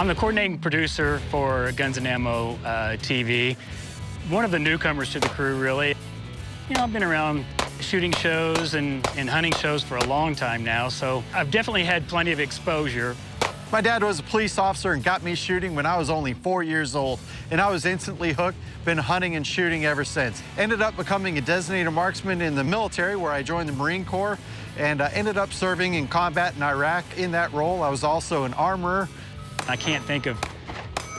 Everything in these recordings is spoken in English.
I'm the coordinating producer for Guns and Ammo TV. One of the newcomers to the crew, really. You know, I've been around shooting shows and hunting shows for a long time now, so I've definitely had plenty of exposure. My dad was a police officer and got me shooting when I was only 4 years old, and I was instantly hooked. Been hunting and shooting ever since. Ended up becoming a designated marksman in the military, where I joined the Marine Corps, and ended up serving in combat in Iraq. In that role, I was also an armorer. I can't think of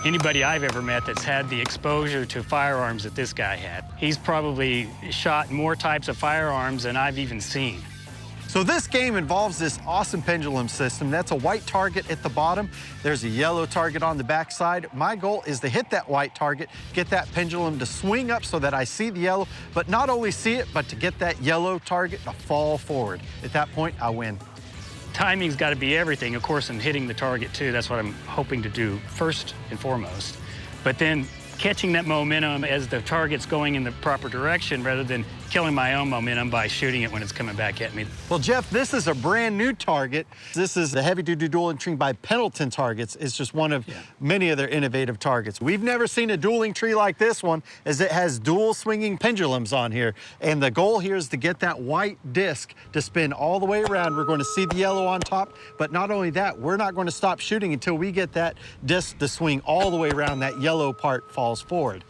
anybody I've ever met that's had the exposure to firearms that this guy had. He's probably shot more types of firearms than I've even seen. So this game involves this awesome pendulum system. That's a white target at the bottom. There's a yellow target on the backside. My goal is to hit that white target, get that pendulum to swing up so that I see the yellow, but not only see it, but to get that yellow target to fall forward. At that point, I win. Timing's got to be everything, of course, and hitting the target too. That's what I'm hoping to do first and foremost. But then catching that momentum as the target's going in the proper direction rather than killing my own momentum by shooting it when it's coming back at me. Well, Jeff, this is a brand new target. This is the Heavy Dueling Tree by Pendleton Targets. It's just one of many of their innovative targets. We've never seen a dueling tree like this one, as it has dual swinging pendulums on here. And the goal here is to get that white disc to spin all the way around. We're going to see the yellow on top, but not only that, we're not going to stop shooting until we get that disc to swing all the way around. That yellow part falls forward.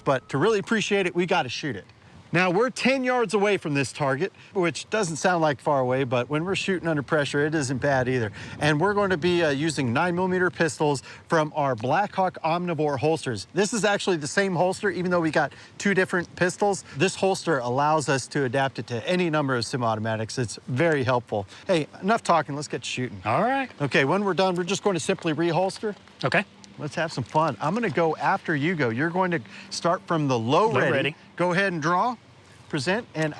But to really appreciate it, we got to shoot it. Now, we're 10 yards away from this target, which doesn't sound like far away, but when we're shooting under pressure, it isn't bad either. And we're going to be using 9mm pistols from our Blackhawk Omnivore holsters. This is actually the same holster, even though we got two different pistols. This holster allows us to adapt it to any number of semi-automatics. It's very helpful. Hey, enough talking, let's get shooting. All right. Okay, when we're done, we're just going to simply reholster. Okay. Let's have some fun. I'm going to go after you go. You're going to start from the low ready. Go ahead and draw, present, and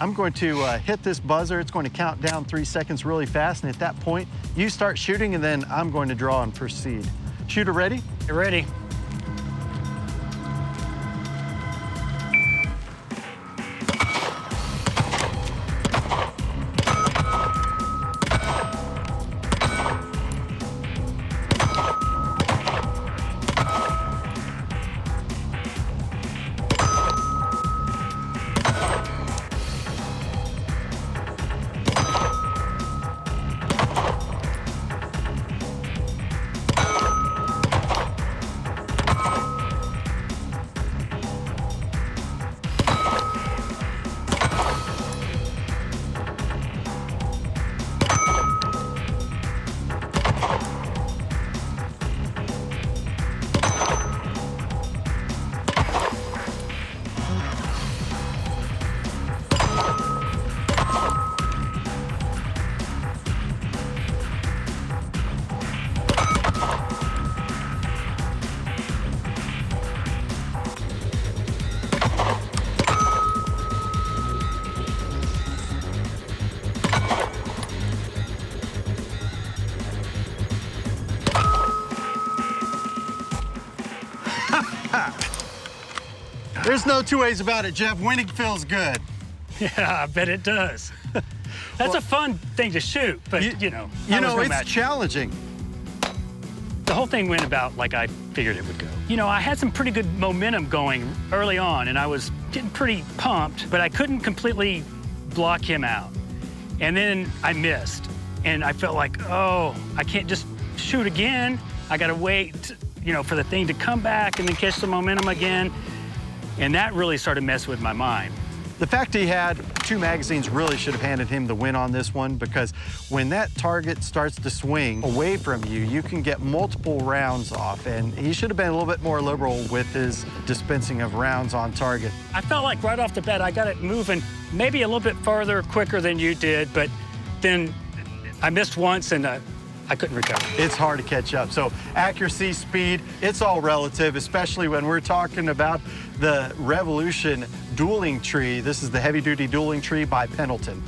I'm going to hit this buzzer. It's going to count down 3 seconds really fast, and at that point, you start shooting, and then I'm going to draw and proceed. Shooter ready? You're ready. There's no two ways about it, Jeff. Winning feels good. Yeah, I bet it does. That's a fun thing to shoot, but you know it's challenging. The whole thing went about like I figured it would go. You know, I had some pretty good momentum going early on, and I was getting pretty pumped, but I couldn't completely block him out. And then I missed, and I felt like, oh, I can't just shoot again. I got to wait, for the thing to come back and then catch the momentum again. And that really started messing with my mind. The fact he had 2 magazines really should have handed him the win on this one, because when that target starts to swing away from you, you can get multiple rounds off, and he should have been a little bit more liberal with his dispensing of rounds on target. I felt like right off the bat I got it moving maybe a little bit farther, quicker than you did, but then I missed once and I couldn't recover. It's hard to catch up. So accuracy, speed, it's all relative, especially when we're talking about the Revolution dueling tree. This is the Heavy Duty Dueling Tree by Pendleton.